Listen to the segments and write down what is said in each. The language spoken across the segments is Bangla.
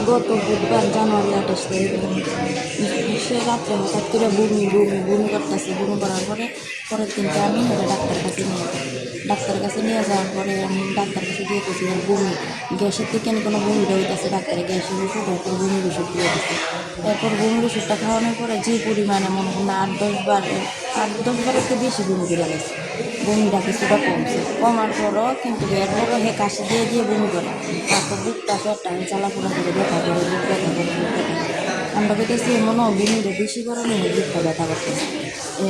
গত বুধবার জানুয়ারি 28 তারিখ সে রাত্রে হঠাৎ করে বমি বমি বমি করতেছে। বমি করার পরে পরের দিনকে আমি ডাক্তারের কাছে নিয়ে যাই। ডাক্তারের কাছে নিয়ে যাওয়ার পরে আমি ডাক্তার কাছে দিয়ে গেছি বমি গ্যাসের থেকে কোনো বমিটা হইতেছে। ডাক্তারে গ্যাসের ওষুধ এরপর বমির ওষুধ দিয়ে দিচ্ছে। এরপর বমির ওষুধটা খাওয়ানোর পরে যে পরিমাণে মনে হয় না 8-10 বার একটু বেশি বমি করে গেছে। বমিটা কিছুটা কমছে, কমার পরও কিন্তু এরপরও হে কাশি দিয়ে দিয়ে বমি করে। তারপর বুকটা পেটটা জ্বালাপোড়া করে ব্যথা করে, বুক ব্যথা করে, বুক ব্যথা করে। আমরা পেতেছি এমনও বমিটা বেশি গরমে বুকটা ব্যথা করতেছে।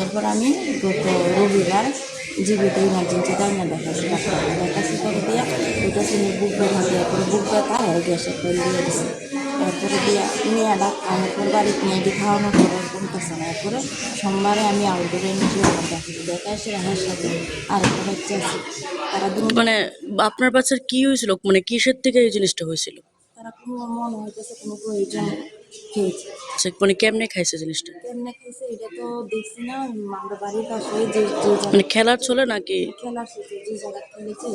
এরপর আমি গত রবিবার জীবিত ইমার্জেন্সি টাইমে দেখাচ্ছি ডাক্তারকে। দেখাচ্ছি করে দিয়া পেতেছি বুক ব্যথা দিয়ে এরপরে বুক ব্যথা আর গ্যাসের তেল দিয়ে দিচ্ছে। এরপরে দিয়া নিয়ে ডাক্তার এরপর বাড়িতে মেয়েটি খাওয়ানোর পরে কমতেছে না। এরপরে সোমবারে আমি আউটডোরে নিয়ে দেখাচ্ছি। দেখা এসে রাহার সাথে আরেকটা বাচ্চা আছে, তারা মানে আপনার বাচ্চার কি হয়েছিল, মানে কিসের থেকে এই জিনিসটা হয়েছিল? তারা কোনো মনে হইতেছে কোনো প্রয়োজন খেয়েছে। আচ্ছা, মানে কেমনে খাইছে জিনিসটা? কেমনে খাইছে এটা তো দেখছি না। আমরা বাড়ির পাশে যে যে মানে জায়গা খেলার চলে নাকি? খেলার শেষে যে জায়গা খেলেছে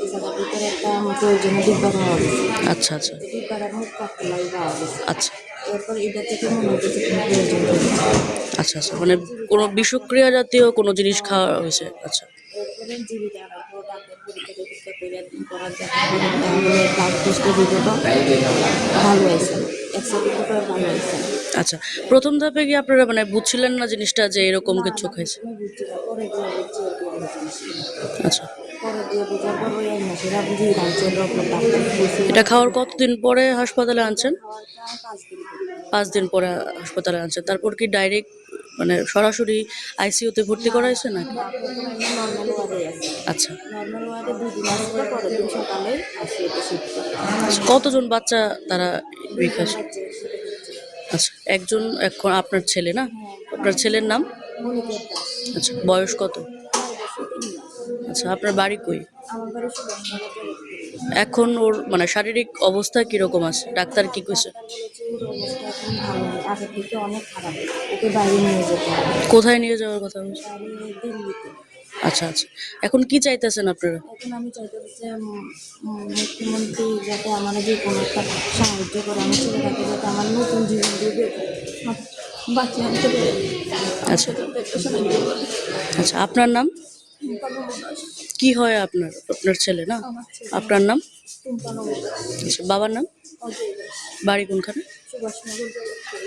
এই জায়গার ভিতরে একটা প্রয়োজনীয় ডিব্বা পাওয়া গেছে। আচ্ছা আচ্ছা ডিব্বাটার মুখ কাটতে পাওয়া গেছে। আচ্ছা এরপর এটা থেকে মনে হইতেছে কোনো প্রয়োজন হয়েছে। আচ্ছা আচ্ছা মানে কোনো বিষক্রিয়া জাতীয় কোনো জিনিস খাওয়া হয়েছে? আচ্ছা এরপরে জীবিত আনার পর ডাক্তার পরীক্ষা টরীক্ষা করে করার দেখার পরে ব্লাড টেস্টের রিপোর্টও ভালো হয়েছে, এক্সরে রিপোর্টও ভালো হয়েছে। আচ্ছা, প্রথম ধাপে কি আপনারা মানে বুঝছিলেন না জিনিসটা যে এরকম না কিছু না খাইছে? আমি বুঝছি না, পরে দিয়ে বুঝছি এরকম জিনিস। আচ্ছা, পরে দিয়ে বোঝার পর ওই এক মাসেরা বুঝি রাজ্যের রকম ডাক্তার বলছিল। এটা খাওয়ার কতদিন পরে হাসপাতালে আনছেন? খাওয়ার প্রায় 5 দিন পরে। 5 দিন পরে হাসপাতালে আনছেন। তারপর কি ডাইরেক্ট মানে সরাসরি আইসিইউতে ভর্তি করা হয়েছে নাকি? নর্মাল ওয়ার্ডে আছে। আচ্ছা নর্মাল ওয়ার্ডে 2 দিন আসলে পরের দিন সকালে আসি এটা শিফট করে। আচ্ছা, কতজন বাচ্চা তারা বিকাশ? বাচ্চা একসাথে হচ্ছে। আচ্ছা, একজন এখন আপনার ছেলে না? হ্যাঁ, আপনার ছেলের নাম? মনিকের দাস। আচ্ছা, বয়স কত? 4 বছর 3 মাস। আচ্ছা, আপনার বাড়ি কই? আমার বাড়ি সুভাষনগর জগৎপুর। এখন ওর মানে শারীরিক অবস্থা কিরকম আছে, ডাক্তার কি কইছে? ডাক্তার বলেছে ওর অবস্থা এখন ভালো নেই, আগের থেকে অনেক খারাপ। ওকে বাইরে নিয়ে যেতে হবে। কোথায় নিয়ে যাওয়ার কথা বলছে? বাইরে দিল্লিতে। আচ্ছা আচ্ছা, এখন কি চাইতেছেন আপনারা? এখন আমি চাইতেছি যে মুখ্যমন্ত্রী যাতে আমার যে কোনো একটা সাহায্য করে, আমার ছেলেটাকে যাতে আমার নতুন জীবন দিয়ে বাঁচিয়ে আনতে পারে। আচ্ছা আচ্ছা, আপনার নাম কি হয়? আপনার আপনার ছেলে না? আমার ছেলে আপনার নাম? টুম্পানো আচ্ছা, বাবার নাম? অজয় দাস, বাড়ি কোনখানে? সুভাষনগর জগৎপুর।